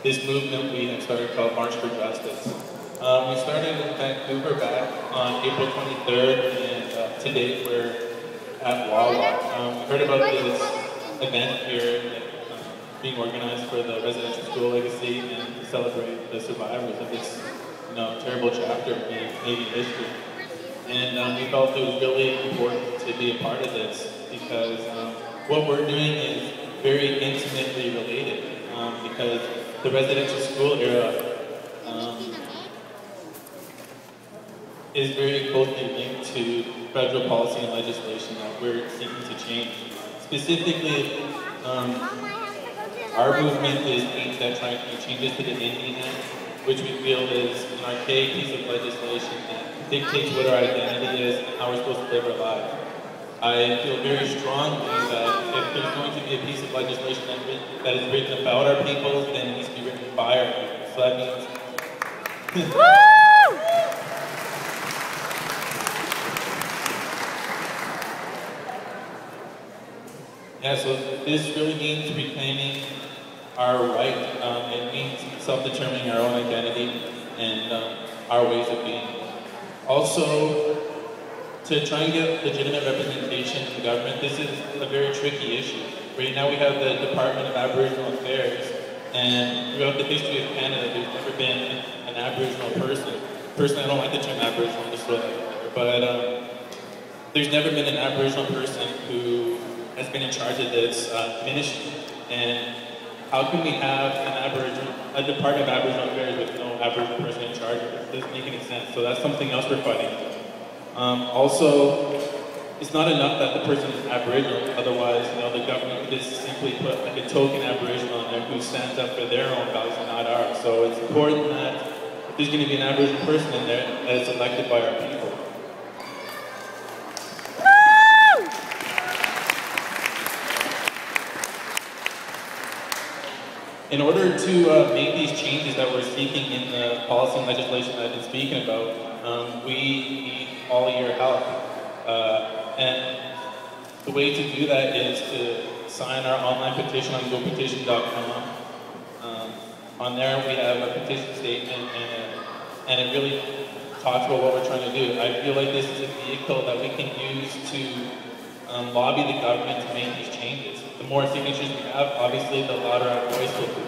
this movement we have started called March for Justice. We started in Vancouver back on April 23rd, and to date we're at Wawa. We heard about this event here being organized for the residential school legacy and to celebrate the survivors of this terrible chapter in Canadian history. And we felt it was really important to be a part of this because what we're doing is very intimately related because the residential school era is very closely linked to federal policy and legislation that we're seeking to change. Specifically, our movement is aimed at trying to make changes to the Indian Act, which we feel is an archaic piece of legislation that dictates what our identity is and how we're supposed to live our lives. I feel very strongly that if there's going to be a piece of legislation that is written about our people, then it needs to be written by our people. So that means... Yeah, so this really means reclaiming our right. It means self-determining our own identity and our ways of being. Also, to try and get legitimate representation in the government, this is a very tricky issue. Right now we have the Department of Aboriginal Affairs, and throughout the history of Canada, there's never been an Aboriginal person. Personally, I don't like the term Aboriginal, just throw that out there, but there's never been an Aboriginal person who has been in charge of this ministry. And how can we have a Department of Aboriginal Affairs with no Aboriginal person in charge of it? It doesn't make any sense. So that's something else we're fighting. Also, it's not enough that the person is Aboriginal. Otherwise, the government could just simply put like a token Aboriginal on there who stands up for their own values and not ours. So it's important that if there's going to be an Aboriginal person in there, that it's elected by our people. In order to make these changes that we're seeking in the policy and legislation that I've been speaking about, we need all your help. And the way to do that is to sign our online petition on gopetition.com. On there we have a petition statement and it really talks about what we're trying to do. I feel like this is a vehicle that we can use to lobby the government to make these changes. The more signatures we have, obviously, the louder our voice will be.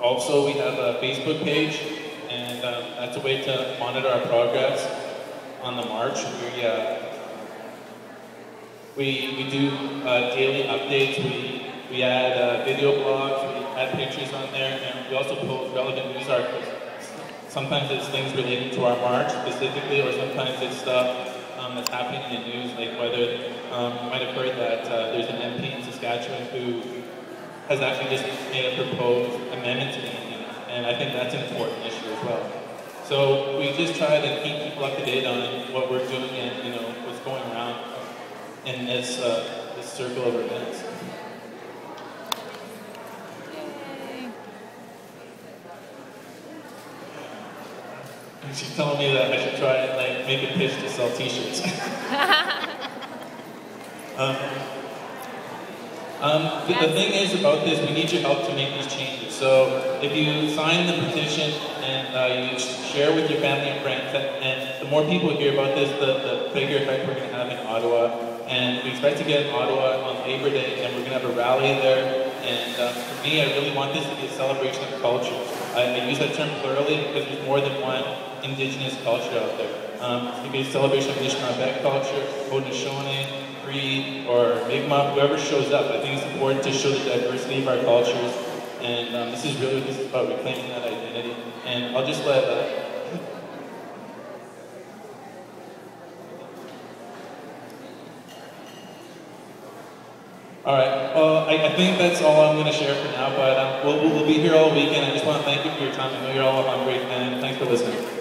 Also, we have a Facebook page, and that's a way to monitor our progress on the march. We do daily updates. We add video blogs, we add pictures on there, and we also post relevant news articles. Sometimes it's things related to our march specifically, or sometimes it's stuff that's happening in the news, like whether you might have heard that there's an MP in Saskatchewan who has actually just made a proposed amendment to the Indian Act, and I think that's an important issue as well. So we just try to keep people up to date on what we're doing and what's going around in this circle of events. She's telling me that I should try and make a pitch to sell T-shirts. The thing is about this, we need your help to make these changes. So if you sign the petition and you share with your family and friends, and the more people hear about this, the bigger effect we're going to have in Ottawa. And we expect to get in Ottawa on Labor Day, and we're going to have a rally there. And for me, I really want this to be a celebration of culture. I use that term plurally because there's more than one Indigenous culture out there. It's going to be a celebration of Anishinaabe culture, Haudenosaunee, Cree, or Mi'kmaq, whoever shows up. I think it's important to show the diversity of our cultures, and this is really what this is about, reclaiming that identity. And I'll just let all right, well, I think that's all I'm going to share for now, but we'll be here all weekend. I just want to thank you for your time. I know you're all hungry, and thanks for listening.